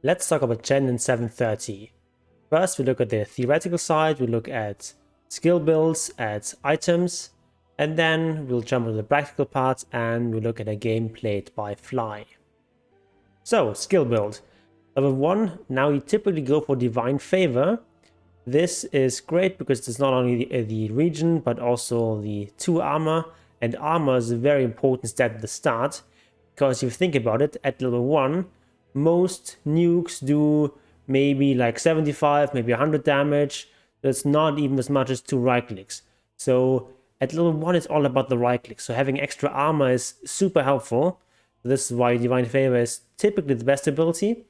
Let's talk about Chen in 7.30. First, we look at the theoretical side, we look at skill builds, at items, and then we'll jump into the practical part and we'll look at a game played by Fly. So, skill build. Level 1, now you typically go for Divine Favor. This is great because it's not only the region, but also the 2 armor, and armor is a very important stat at the start, because if you think about it, at level 1, most nukes do maybe like 75, maybe 100 damage. That's not even as much as 2 right clicks. So at level 1, it's all about the right click. So having extra armor is super helpful. This is why Divine Favor is typically the best ability.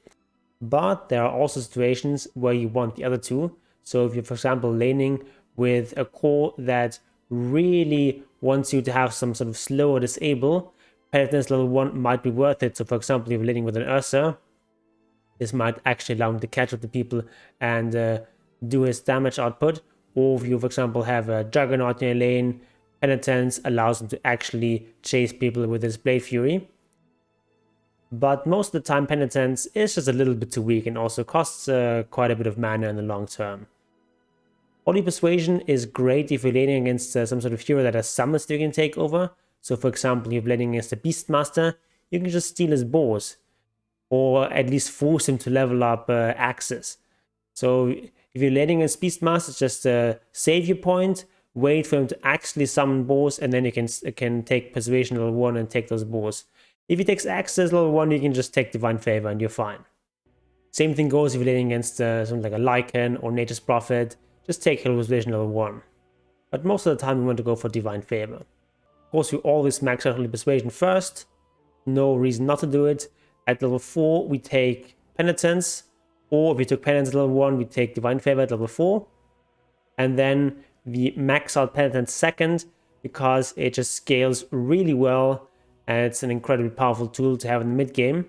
But there are also situations where you want the other two. So if you're, for example, laning with a core that really wants you to have some sort of slow or disable, Penitence level 1 might be worth it. So for example, if you're laning with an Ursa, this might actually allow him to catch up to people and do his damage output. Or if you, for example, have a Juggernaut in your lane, Penitence allows him to actually chase people with his Blade Fury. But most of the time, Penitence is just a little bit too weak and also costs quite a bit of mana in the long term. Holy Persuasion is great if you're laning against some sort of hero that has summons that you can take over. So for example, if you're laning against a Beastmaster, you can just steal his boars. Or at least force him to level up Axes. So if you're laning against Beastmaster, just save your point, wait for him to actually summon boars, and then you can take Persuasion level 1 and take those boars. If he takes Axes level 1, you can just take Divine Favor and you're fine. Same thing goes if you're laning against something like a Lycan or Nature's Prophet. Just take Holy Persuasion level 1. But most of the time, you want to go for Divine Favor. Of course, you always max out Holy Persuasion first. No reason not to do it. At level 4, we take Penitence. Or if we took Penitence level 1, we take Divine Favor at level 4. And then we max out Penitence second because it just scales really well. And it's an incredibly powerful tool to have in the mid game.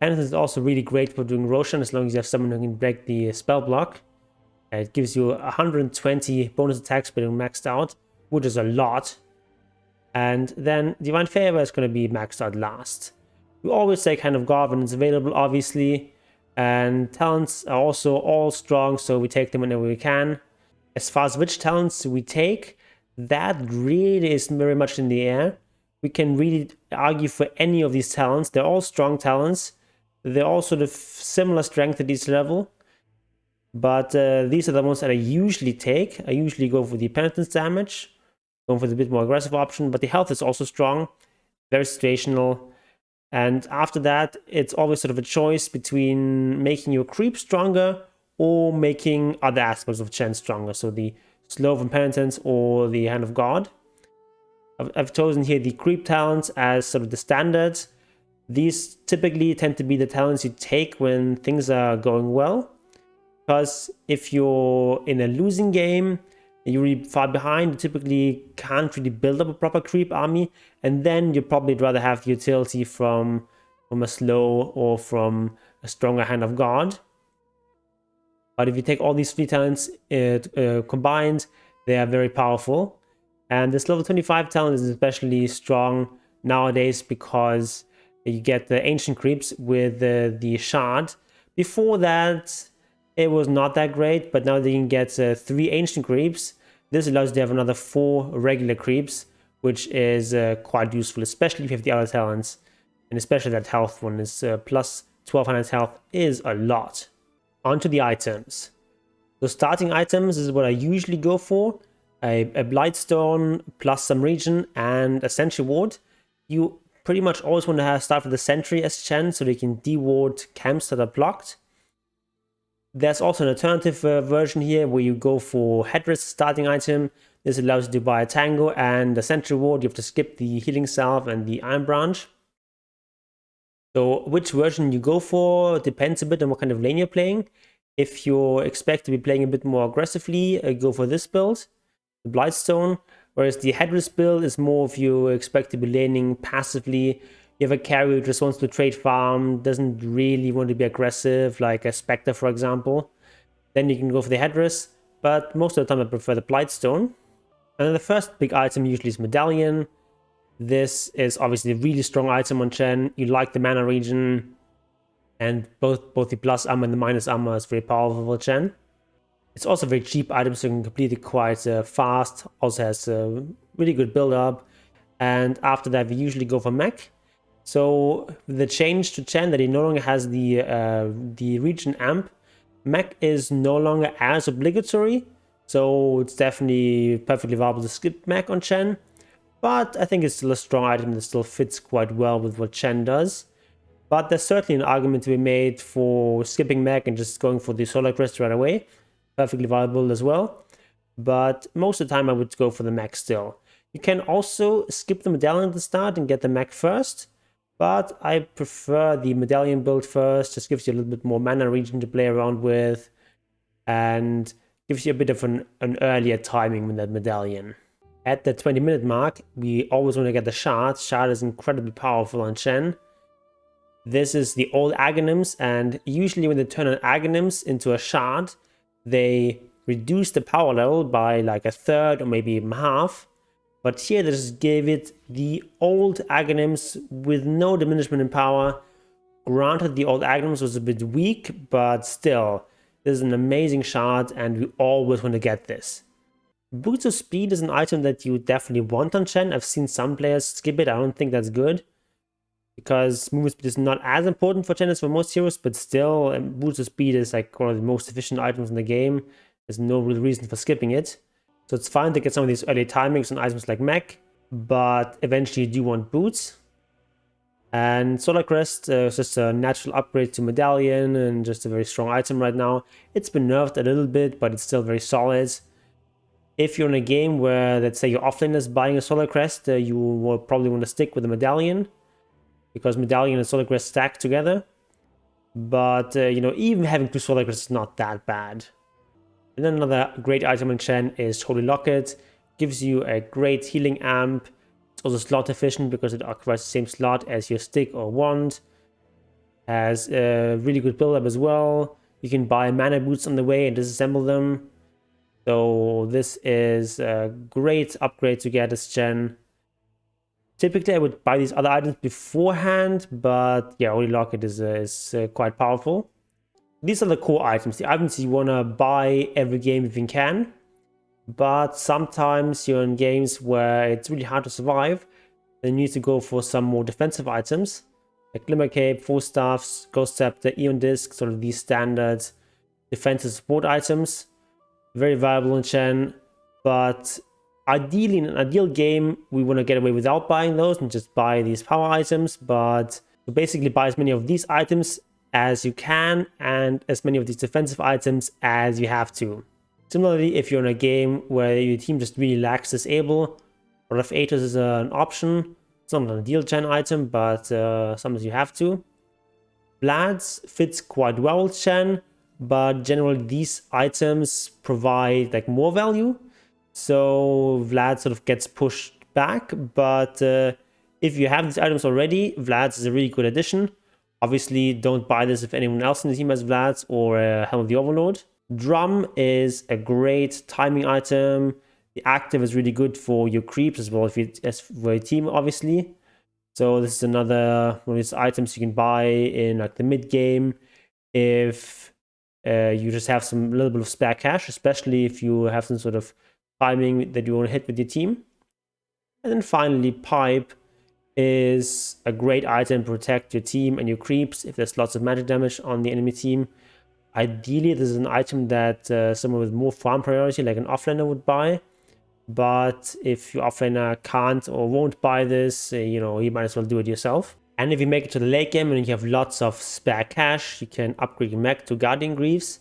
Penitence is also really great for doing Roshan as long as you have someone who can break the spell block. It gives you 120 bonus attacks being maxed out, which is a lot. And then Divine Favor is going to be maxed out last. We always say kind of God when it's available, obviously. And talents are also all strong, so we take them whenever we can. As far as which talents we take, that really is very much in the air. We can really argue for any of these talents. They're all strong talents. They're all sort of similar strength at each level. But these are the ones that I usually take. I usually go for the Penitence damage, going for the bit more aggressive option, but the health is also strong, very situational. And after that, it's always sort of a choice between making your creep stronger or making other aspects of Chen stronger. So the Slow from Penitence or the Hand of God. I've chosen here the creep talents as sort of the standards. These typically tend to be the talents you take when things are going well. Because if you're in a losing game, you're really far behind, you typically can't really build up a proper creep army, and then you'd probably rather have the utility from a slow or from a stronger Hand of God. But if you take all these 3 talents combined, they are very powerful. And this level 25 talent is especially strong nowadays because you get the ancient creeps with the shard. Before that, it was not that great, but now that you can get 3 ancient creeps, this allows you to have another 4 regular creeps, which is quite useful, especially if you have the other talents. And especially that health one is plus 1200 health is a lot. On to the items. So starting items is what I usually go for. A Blightstone plus some regen and a Sentry Ward. You pretty much always want to start with the Sentry as Chen so they can de-ward camps that are blocked. There's also an alternative version here where you go for Headrest starting item. This allows you to buy a Tango and a Sentry Ward. You have to skip the Healing Salve and the Iron Branch. So which version you go for depends a bit on what kind of lane you're playing. If you expect to be playing a bit more aggressively, go for this build, the Blightstone. Whereas the Headrest build is more if you expect to be laning passively. You have a carry who just wants to trade farm, doesn't really want to be aggressive, like a Spectre, for example. Then you can go for the Headrest, but most of the time I prefer the Blightstone. And then the first big item usually is Medallion. This is obviously a really strong item on Chen. You like the mana regen. And both the plus armor and the minus armor is very powerful for Chen. It's also a very cheap item, so you can complete it quite fast. Also has a really good build up. And after that, we usually go for mech. So with the change to Chen that he no longer has the region amp, mech is no longer as obligatory. So it's definitely perfectly viable to skip mech on Chen. But I think it's still a strong item that still fits quite well with what Chen does. But there's certainly an argument to be made for skipping mech and just going for the Solar Crest right away. Perfectly viable as well. But most of the time I would go for the mech still. You can also skip the medallion at the start and get the mech first. But I prefer the medallion build first. Just gives you a little bit more mana region to play around with. And gives you a bit of an earlier timing with that medallion. At the 20-minute mark, we always want to get the shard. Shard is incredibly powerful on Chen. This is the old Aghanims, and usually when they turn an Aghanims into a shard, they reduce the power level by like a third or maybe even half. But here they just gave it the old Aghanims with no diminishment in power. Granted, the old Aghanims was a bit weak, but still, this is an amazing shard and we always want to get this. Boots of Speed is an item that you definitely want on Chen. I've seen some players skip it. I don't think that's good, because movement speed is not as important for Chen as for most heroes, but still, boost of speed is like one of the most efficient items in the game. There's no real reason for skipping it. So it's fine to get some of these early timings on items like mech, but eventually you do want boots. And Solar Crest is just a natural upgrade to Medallion and just a very strong item right now. It's been nerfed a little bit, but it's still very solid. If you're in a game where, let's say, your offlaner is buying a Solar Crest, you will probably want to stick with the Medallion, because Medallion and Solar Crest stack together. But, you know, even having two Solar Crests is not that bad. And then another great item in Chen is Holy Locket. Gives you a great healing amp. It's also slot efficient because it occupies the same slot as your stick or wand. Has a really good build up as well. You can buy mana boots on the way and disassemble them. So this is a great upgrade to get as Chen. Typically, I would buy these other items beforehand, but yeah, Holy Locket is quite powerful. These are the core items, the items you want to buy every game if you can. But sometimes you're in games where it's really hard to survive, then you need to go for some more defensive items, like Glimmer Cape, Four Staffs, Ghost Scepter, Eon Disc, sort of these standard defensive support items. Very viable in Chen, but ideally, in an ideal game, we want to get away without buying those and just buy these power items, but to basically buy as many of these items as you can and as many of these defensive items as you have to. Similarly, if you're in a game where your team just really lacks disable, Rod of Aegis is an option. It's not an ideal Chen item, but sometimes you have to. Vlad's fits quite well with Chen, but generally these items provide like more value. So Vlad sort of gets pushed back, but if you have these items already, Vlad's is a really good addition. Obviously, don't buy this if anyone else in the team has Vlad's or Helm of the Overlord. Drum is a great timing item. The active is really good for your creeps as well as for your team, obviously. So this is another one of these items you can buy in like the mid game if you just have some little bit of spare cash, especially if you have some sort of timing that you want to hit with your team. And then finally, Pipe is a great item to protect your team and your creeps if there's lots of magic damage on the enemy team. Ideally, this is an item that someone with more farm priority, like an offlaner, would buy. But if your offlaner can't or won't buy this, you know, you might as well do it yourself. And if you make it to the late game and you have lots of spare cash, you can upgrade your mech to Guardian Greaves.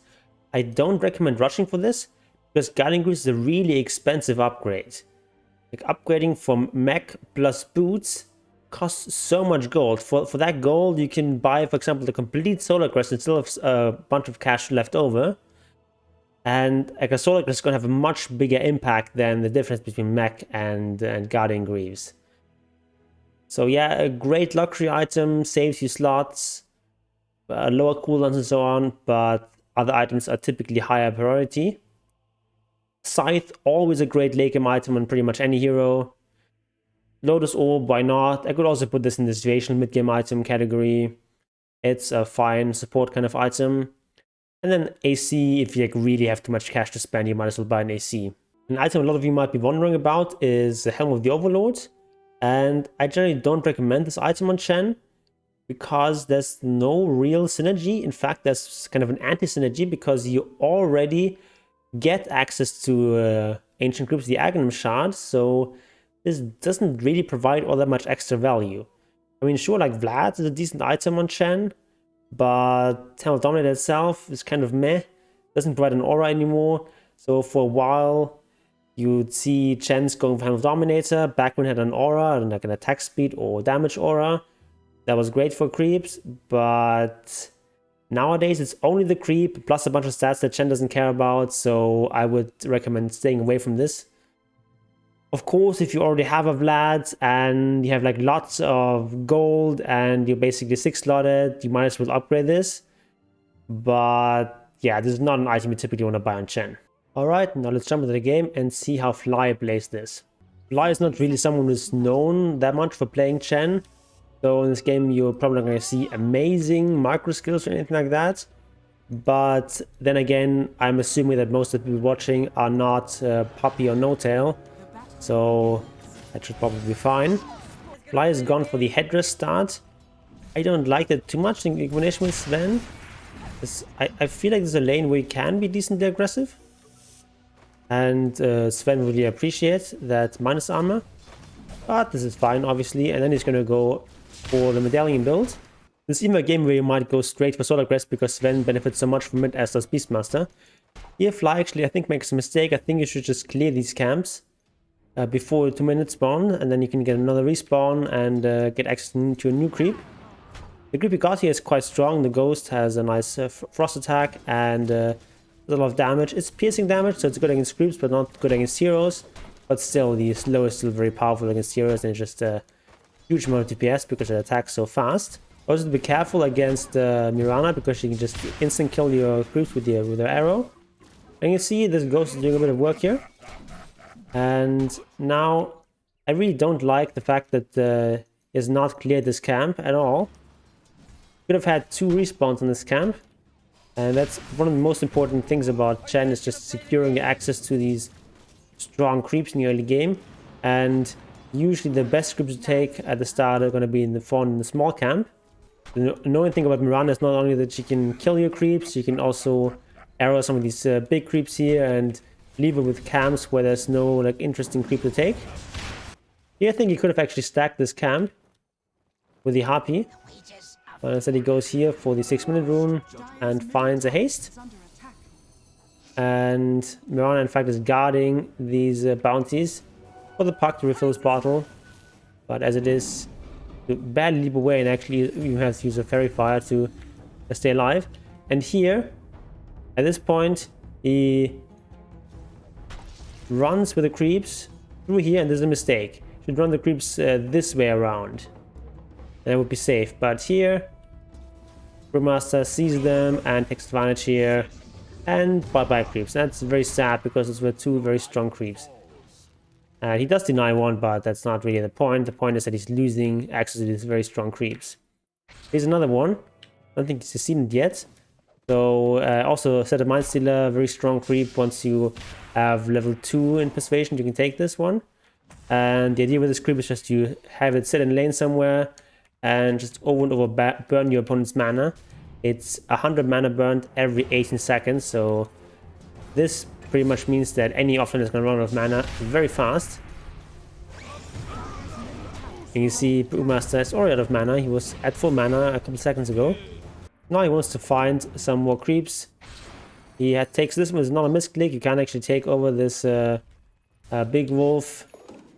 I don't recommend rushing for this, because Guardian Greaves is a really expensive upgrade. Like upgrading from mech plus boots costs so much gold. For that gold, you can buy, for example, the complete Solar Crest and still have a bunch of cash left over. And like a Solar Crest is going to have a much bigger impact than the difference between mech and Guardian Greaves. So yeah, a great luxury item, saves you slots, lower cooldowns and so on, but other items are typically higher priority. Scythe, always a great late game item on pretty much any hero. Lotus Orb, why not? I could also put this in the situational mid-game item category. It's a fine support kind of item. And then AC, if you like really have too much cash to spend, you might as well buy an AC. An item a lot of you might be wondering about is the Helm of the Overlord. And I generally don't recommend this item on Chen because there's no real synergy. In fact, there's kind of an anti-synergy because you already get access to Ancient Groups, the Aghanim Shard, so this doesn't really provide all that much extra value. I mean, sure, like Vlad is a decent item on Chen, but Temple Dominator itself is kind of meh, doesn't provide an aura anymore, so for a while you'd see Chen's going for Temple Dominator, back when it had an aura, like an attack speed or damage aura. That was great for creeps, but nowadays it's only the creep plus a bunch of stats that Chen doesn't care about, so I would recommend staying away from this. Of course, if you already have a Vlad and you have like lots of gold and you're basically 6-slotted, you might as well upgrade this. But yeah, this is not an item you typically want to buy on Chen. Alright, now let's jump into the game and see how Fly plays this. Fly is not really someone who's known that much for playing Chen. So in this game you're probably not going to see amazing micro skills or anything like that. But then again, I'm assuming that most of the people watching are not Puppy or No Tail. So that should probably be fine. Fly is gone for the headdress start. I don't like that too much in combination with Sven. I feel like there's a lane where you can be decently aggressive. And Sven really appreciates that minus armor. But this is fine, obviously. And then he's going to go for the medallion build. This is even a game where you might go straight for Solar Crest because Sven benefits so much from it, as does Beastmaster. Here Fly actually I think makes a mistake. I think you should just clear these camps before 2-minute spawn, and then you can get another respawn and get access to a new creep. The creep you got here is quite strong. The Ghost has a nice frost attack and a lot of damage. It's piercing damage, so it's good against creeps but not good against heroes. But still, the slow is still very powerful against heroes, and it's just a huge amount of DPS because it attacks so fast. Also, be careful against Mirana because she can just instant kill your creeps with her arrow. And you see this Ghost is doing a bit of work here. And now I really don't like the fact that he has not cleared this camp at all. Could have had 2 respawns on this camp. And that's one of the most important things about Chen, is just securing access to these strong creeps in the early game. And usually the best creeps to take at the start are going to be in the small camp. The annoying thing about Miranda is not only that she can kill your creeps, she can also arrow some of these big creeps here and leave it with camps where there's no like interesting creep to take. Here I think he could have actually stacked this camp with the Harpy. But instead he goes here for the 6-minute rune and finds a haste. And Mirana in fact is guarding these bounties for the puck to refill his bottle. But as it is, you badly leap away and actually you have to use a fairy fire to stay alive. And here, at this point, he runs with the creeps through here, and there's a mistake. Should run the creeps this way around. And it would be safe. But here, Brewmaster sees them and takes advantage here and bye-bye creeps. That's very sad because those were 2 very strong creeps. He does deny one, but that's not really the point. The point is that he's losing access to these very strong creeps. Here's another one. I don't think he's seen it yet. So also set a Mind Stealer, very strong creep. Once you have level 2 in Persuasion, you can take this one. And the idea with this creep is just you have it sit in lane somewhere and just over and over burn your opponent's mana. It's 100 mana burnt every 18 seconds, so this pretty much means that any offlane is going to run out of mana very fast. And you see Brewmaster is already out of mana. He was at full mana a couple seconds ago. Now he wants to find some more creeps. He takes this one. It's not a misclick. You can actually take over this big wolf.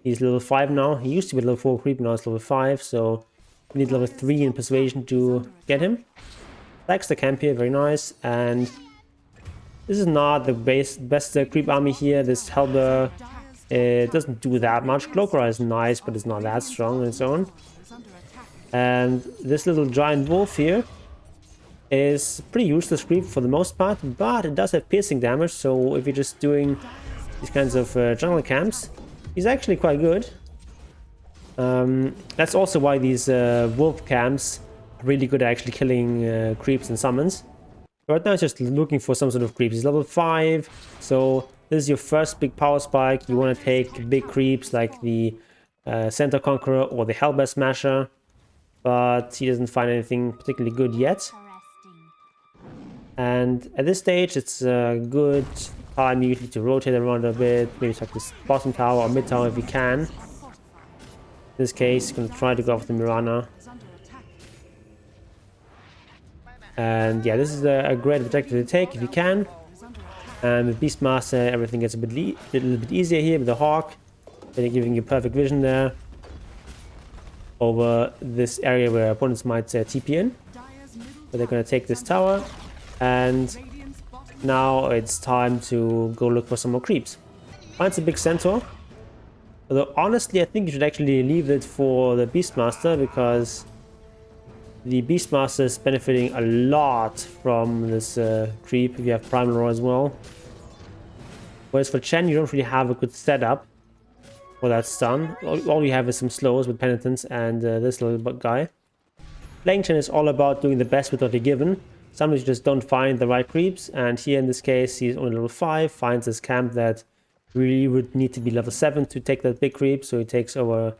He's level 5 now. He used to be level 4 creep, now he's level 5. So you need level 3 in Persuasion to get him. Stacks the camp here, very nice. And this is not the best creep army here. This Helber doesn't do that much. Cloakra is nice, but it's not that strong on its own. And this little giant wolf here is pretty useless creep for the most part, but it does have piercing damage, so if you're just doing these kinds of jungle camps, he's actually quite good. That's also why these wolf camps really good at actually killing creeps and summons. Right now it's just looking for some sort of creeps. He's level 5, so this is your first big power spike. You want to take big creeps like the Centaur Conqueror or the Hellbear Smasher, but he doesn't find anything particularly good yet. And at this stage, it's a good time usually to rotate around a bit, maybe attack this bottom tower or mid tower if you can. In this case, you're going to try to go for the Mirana. And yeah, this is a great objective to take if you can. And with Beastmaster, everything gets a little bit easier here with the Hawk. They're giving you perfect vision there over this area where opponents might TP in. But they're going to take this tower. And now it's time to go look for some more creeps. Finds a big Centaur. Although honestly, I think you should actually leave it for the Beastmaster, because the Beastmaster is benefiting a lot from this creep if you have Primal Roar as well. Whereas for Chen, you don't really have a good setup for that stun. All you have is some slows with Penitence and this little guy. Playing Chen is all about doing the best with what you're given. Sometimes you just don't find the right creeps, and here in this case he's only level 5, finds this camp that really would need to be level 7 to take that big creep, so he takes over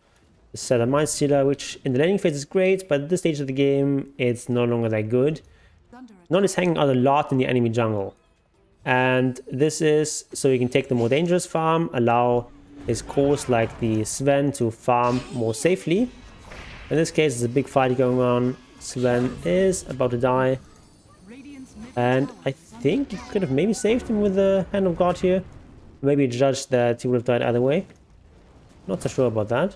the Setter Mindstealer, which in the laning phase is great, but at this stage of the game it's no longer that good. Non is hanging out a lot in the enemy jungle, and this is so he can take the more dangerous farm, allow his cores like the Sven to farm more safely. In this case there's a big fight going on. Sven is about to die. And I think you could have maybe saved him with the Hand of God here. Maybe judged that he would have died either way. Not so sure about that.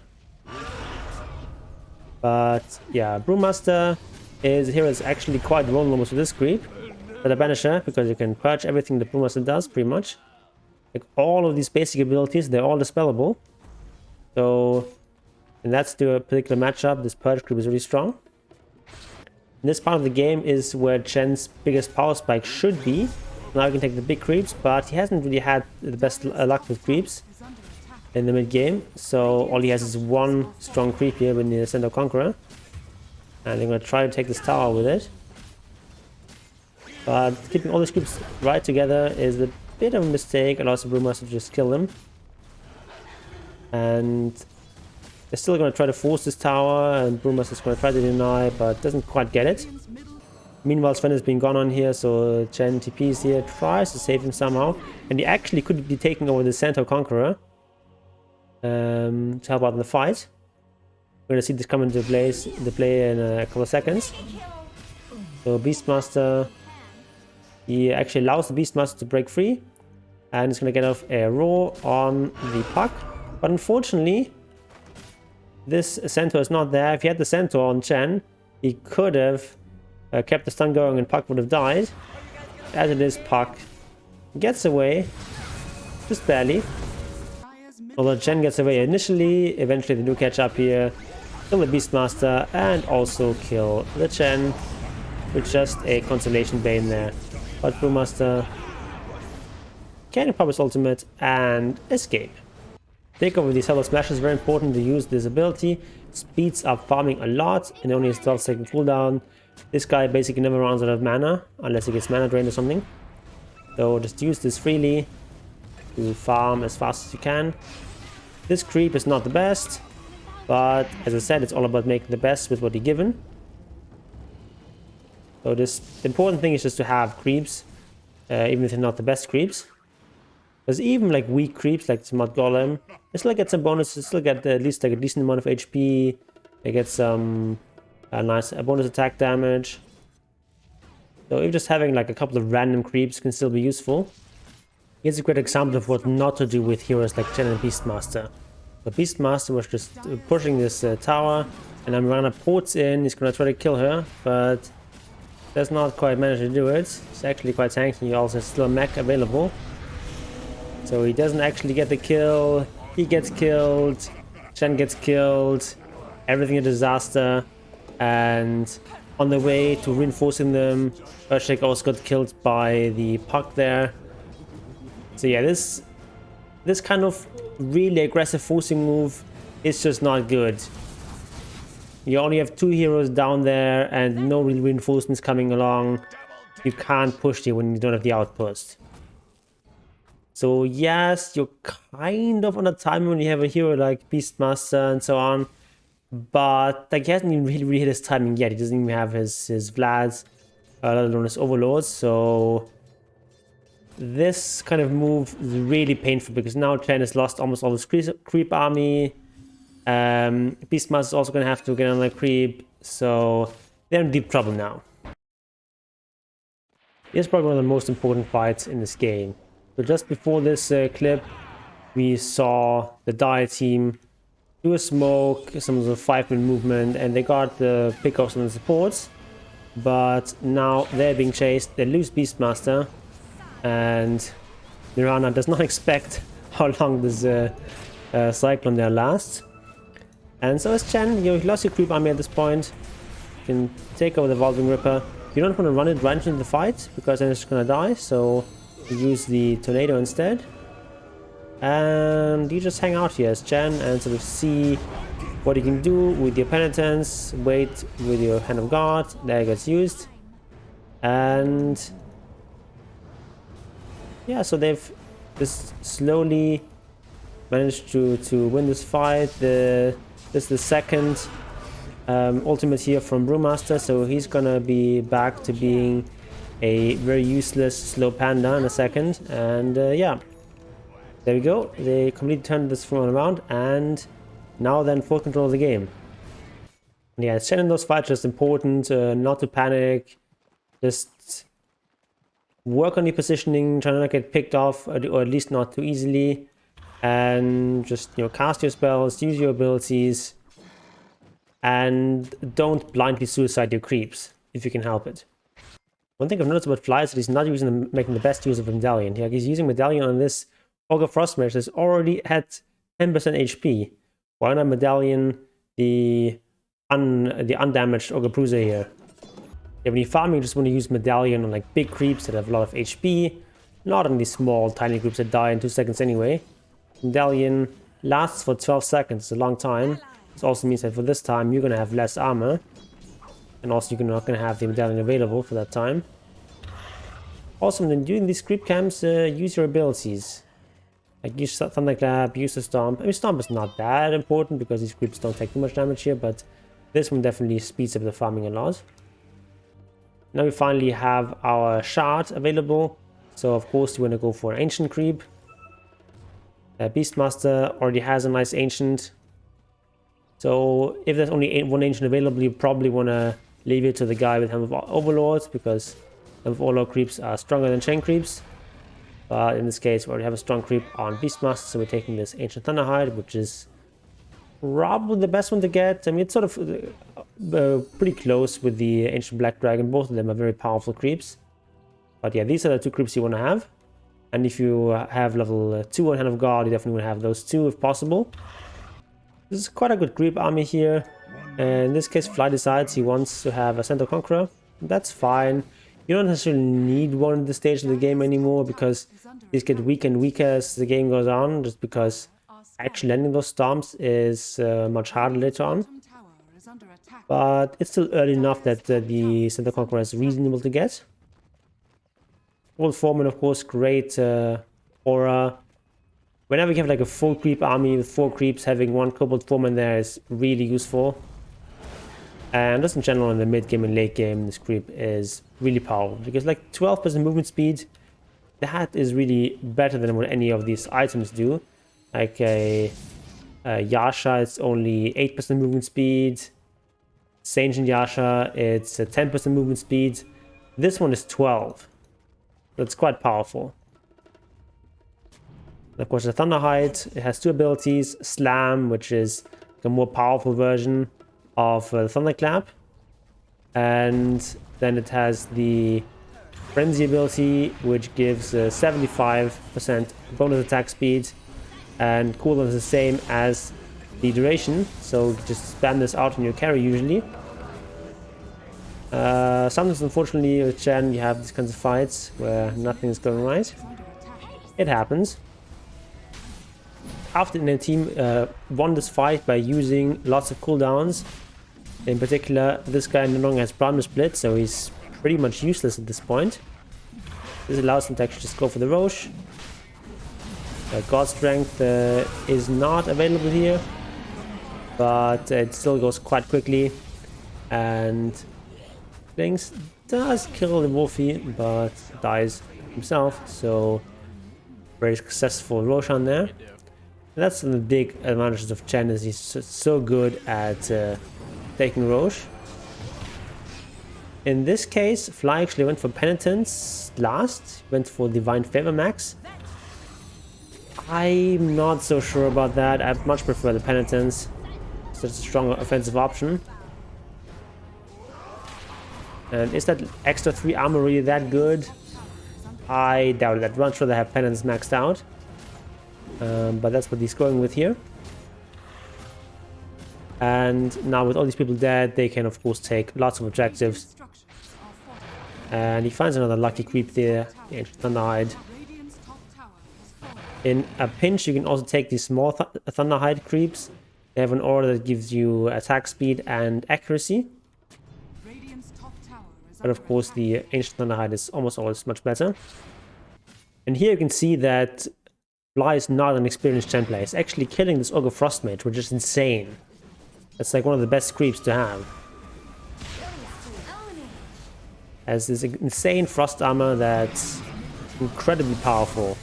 But yeah, Brewmaster is here is actually quite vulnerable to this creep. But a Banisher, because you can purge everything the Brewmaster does pretty much. Like all of these basic abilities, they're all dispellable. So in that particular matchup, this purge creep is really strong. This part of the game is where Chen's biggest power spike should be. Now he can take the big creeps, but he hasn't really had the best luck with creeps in the mid game. So all he has is one strong creep here with the Centaur Conqueror. And they're going to try to take this tower with it. But keeping all these creeps right together is a bit of a mistake. Allows the Brewmaster to just kill them. And they're still going to try to force this tower, and Brewmaster's going to try to deny, but doesn't quite get it. Meanwhile, Sven has been gone on here, so Chen TPs here, tries to save him somehow. And he actually could be taking over the Centaur Conqueror to help out in the fight. We're going to see this come into play in a couple of seconds. So Beastmaster, he actually allows the Beastmaster to break free. And he's going to get off a roar on the puck. But unfortunately, this Centaur is not there. If he had the Centaur on Chen, he could have kept the stun going and Puck would have died. As it is, Puck gets away, just barely. Although Chen gets away initially, eventually they do catch up here, kill the Beastmaster, and also kill the Chen with just a consolation bane there. But Brewmaster can pop his ultimate and escape. Take over these Hello Smash is very important to use this ability. Speeds up farming a lot and only has 12-second cooldown. This guy basically never runs out of mana unless he gets mana drained or something. So just use this freely to farm as fast as you can. This creep is not the best, but as I said, it's all about making the best with what you're given. So the important thing is just to have creeps, even if they're not the best creeps. Because even like weak creeps like this Mud Golem, they still get some bonuses, still get at least like a decent amount of HP. They get some nice bonus attack damage. So even just having like a couple of random creeps can still be useful. Here's a great example of what not to do with heroes like Chen and Beastmaster. The Beastmaster was just pushing this tower, and Mirana ports in. He's gonna try to kill her, but does not quite manage to do it. It's actually quite tanky. He also has still a mech available. So he doesn't actually get the kill. He gets killed. Chen gets killed. Everything a disaster. And on the way to reinforcing them, Earthshake also got killed by the Puck there. So yeah, this kind of really aggressive forcing move is just not good. You only have 2 heroes down there and no real reinforcements coming along. You can't push it when you don't have the outpost. So yes, you're kind of on a time when you have a hero like Beastmaster and so on. But like, he hasn't even really hit his timing yet. He doesn't even have his Vlads, let alone his Overlords. So this kind of move is really painful because now Chen has lost almost all his creep army. Beastmaster is also going to have to get on the creep. So they're in deep trouble now. This is probably one of the most important fights in this game. So just before this clip, we saw the Dire team do a smoke, some of the 5-minute movement, and they got the pick off some of the supports. But now they're being chased. They lose Beastmaster, and Mirana does not expect how long this cyclone there lasts. And so is Chen. You lost your creep army at this point. You can take over the Evolving Ripper. You don't want to run it right into the fight because then it's gonna die. So you use the Tornado instead. And you just hang out here as Chen and sort of see what you can do with your Penitence, wait with your Hand of God, there it gets used. And yeah, so they've just slowly managed to win this fight. This is the second ultimate here from Brewmaster, so he's gonna be back to being a very useless slow panda in a second. And yeah. There we go, they completely turned this one around and now then full control of the game. And yeah, Chen in those fights is important, not to panic, just work on your positioning, try not to get picked off, or at least not too easily, and just, you know, cast your spells, use your abilities, and don't blindly suicide your creeps, if you can help it. One thing I've noticed about Fly is that he's not making the best use of a Medallion. Like, he's using Medallion on this Ogre Frostmage is already at 10% HP. Why not Medallion the undamaged Ogre Bruiser here? Yeah, when you're farming, you just want to use Medallion on like big creeps that have a lot of HP, not on these small, tiny groups that die in 2 seconds anyway. Medallion lasts for 12 seconds, it's a long time. This also means that for this time, you're going to have less armor. And also, you're not going to have the Medallion available for that time. Also, when doing these creep camps, use your abilities. Like, use Thunderclap, use the Stomp. I mean, Stomp is not that important because these creeps don't take too much damage here, but this one definitely speeds up the farming a lot. Now we finally have our Shard available, so of course you want to go for an Ancient creep. Beastmaster already has a nice Ancient, so if there's only one Ancient available, you probably want to leave it to the guy with Helm of Overlords, because Helm of Overlord creeps are stronger than Chain creeps. But in this case, we already have a strong creep on Beastmaster, so we're taking this Ancient Thunderhide, which is probably the best one to get. I mean, it's sort of pretty close with the Ancient Black Dragon. Both of them are very powerful creeps. But yeah, these are the 2 creeps you want to have. And if you have level 2 on Hand of God, you definitely want to have those 2 if possible. This is quite a good creep army here. And in this case, Fly decides he wants to have a Centaur Conqueror. That's fine. You don't necessarily need one at this stage of the game anymore, because these get weaker and weaker as the game goes on, just because actually landing those stomps is much harder later on. But it's still early enough that the Centaur Conqueror is reasonable to get. Old Foreman, of course, great aura. Whenever you have like a full creep army with 4 creeps, having 1 Kobold Foreman there is really useful. And just in general in the mid game and late game, this creep is really powerful, because like 12% movement speed, that is really better than what any of these items do. Like a Yasha, it's only 8% movement speed. Ancient Yasha, it's a 10% movement speed. This one is 12. That's quite powerful. And of course, the Thunderhide, it has 2 abilities. Slam, which is a more powerful version of the Thunderclap, and then it has the Frenzy ability, which gives 75% bonus attack speed, and cooldown is the same as the duration, so just spam this out on your carry usually. Sometimes, unfortunately, with Chen, you have these kinds of fights where nothing is going right. It happens. After the team won this fight by using lots of cooldowns, In particular, this guy no longer has Primal Split, so he's pretty much useless at this point. This allows him to actually just go for the Roche. God Strength is not available here, but it still goes quite quickly. And Lynx does kill the Wolfie, but dies himself, so very successful Roshan there. And that's the big advantages of Chen, is he's so good at taking Roche. In this case, Fly actually went for Penitence last, went for Divine Favor max. I'm not so sure about that. I much prefer the Penitence. So it's a stronger offensive option. And is that extra 3 armor really that good? I doubt it. I'd much rather have Penitence maxed out. But that's what he's going with here. And now with all these people dead, they can of course take lots of objectives. And he finds another lucky creep there, the Ancient Thunderhide. In a pinch, you can also take these small Thunderhide creeps. They have an aura that gives you attack speed and accuracy. But of course, the Ancient Thunderhide is almost always much better. And here you can see that Fly is not an experienced Chen player. He's actually killing this Ogre Frostmage, which is insane. That's like one of the best creeps to have. As this insane frost armor that's incredibly powerful.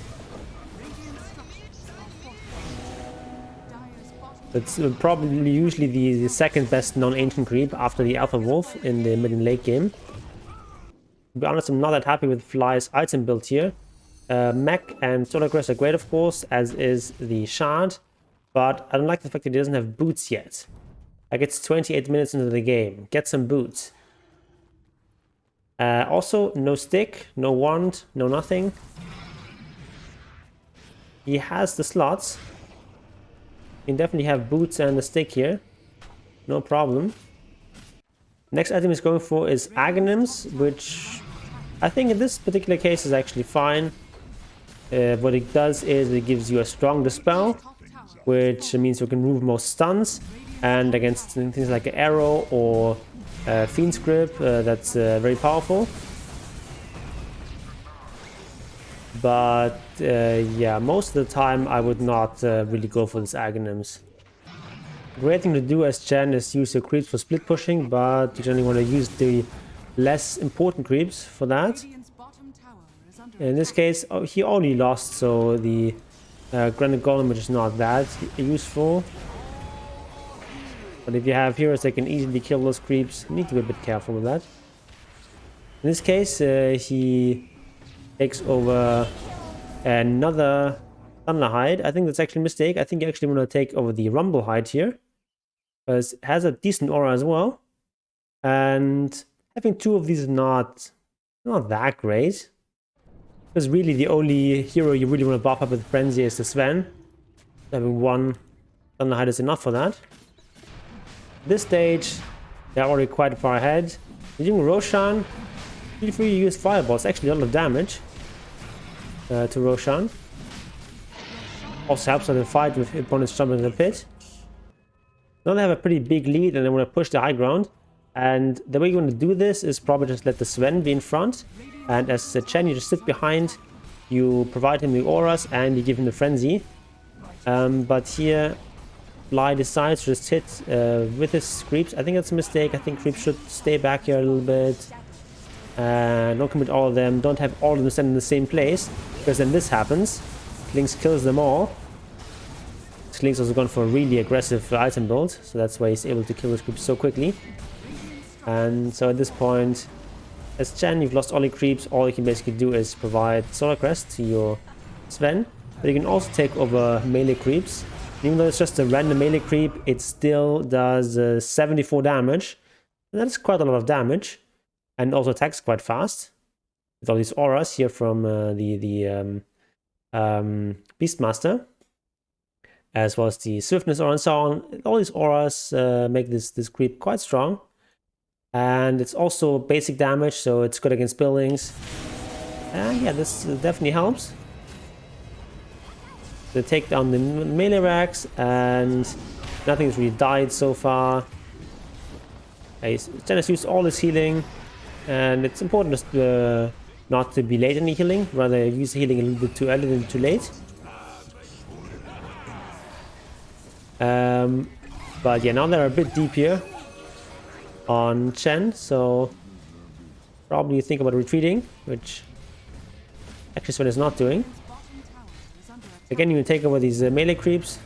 It's probably usually the second best non-ancient creep after the Alpha Wolf in the mid and late game. To be honest, I'm not that happy with Fly's item build here. Mech and Solar Crest are great, of course, as is the Shard, but I don't like the fact that he doesn't have boots yet. Like, it's 28 minutes into the game. Get some boots. Also, no stick, no wand, no nothing. He has the slots. You can definitely have boots and a stick here. No problem. Next item he's going for is Aghanims, which I think in this particular case is actually fine. What it does is it gives you a strong dispel, which means you can remove most stuns, and against things like an arrow or Fiend's Grip, that's very powerful. But yeah, most of the time I would not really go for this Aghanims. Great thing to do as Chen is use your creeps for split pushing, but you generally want to use the less important creeps for that. In this case, he only lost, so the Granite Golem, which is not that useful. But if you have heroes that can easily kill those creeps, you need to be a bit careful with that. In this case, he takes over another Thunderhide. I think that's actually a mistake. I think you actually want to take over the Rumblehide here, because it has a decent aura as well. And having 2 of these is not that great. Because really the only hero you really want to buff up with Frenzy is the Sven. Having 1 Thunderhide is enough for that. At this stage, they're already quite far ahead. Using Roshan, feel free to use Fireball. It's actually a lot of damage to Roshan. Also helps on the fight with opponents jumping in the pit. Now they have a pretty big lead and they want to push the high ground. And the way you want to do this is probably just let the Sven be in front. And as Chen, you just sit behind, you provide him the auras and you give him the frenzy. But here, Fly decides to just hit with his creeps. I think that's a mistake. I think creeps should stay back here a little bit. Don't commit all of them. Don't have all of them stand in the same place, because then this happens. Lynx kills them all. Link's also gone for a really aggressive item build, so that's why he's able to kill his creeps so quickly. And so at this point, as Chen, you've lost all your creeps. All you can basically do is provide Solar Crest to your Sven, but you can also take over melee creeps. Even though it's just a random melee creep, it still does 74 damage, and that's quite a lot of damage, and also attacks quite fast with all these auras here from the Beastmaster, as well as the Swiftness aura and so on. All these auras make this creep quite strong. And it's also basic damage, so it's good against buildings. And yeah, this definitely helps. They take down the melee racks, and nothing's really died so far. Chen has used all his healing, and it's important just not to be late in the healing, rather use healing a little bit too early than too late. But yeah, now they're a bit deep here on Chen, so probably think about retreating, which actually Sven is not doing. Again, you take over these melee creeps.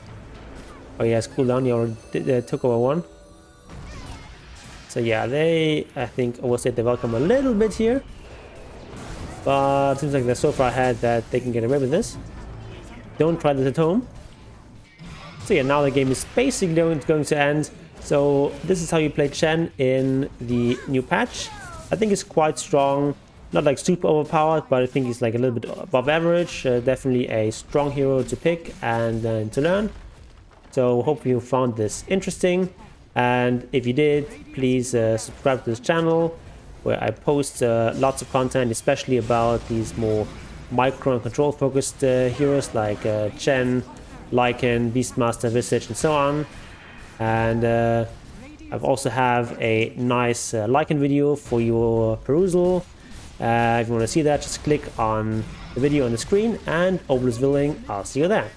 Oh, he has cooldown, he already took over one. So yeah, they, I think, overstayed the welcome a little bit here. But it seems like they're so far ahead that they can get away with this. Don't try this at home. So yeah, now the game is basically going to end. So this is how you play Chen in the new patch. I think it's quite strong. Not like super overpowered, but I think he's like a little bit above average. Definitely a strong hero to pick and to learn. So hope you found this interesting. And if you did, please subscribe to this channel, where I post lots of content, especially about these more micro and control focused heroes like Chen, Lycan, Beastmaster, Visage, and so on. And I've also have a nice Lycan video for your perusal. If you want to see that, just click on the video on the screen, and Obelisk willing, I'll see you there.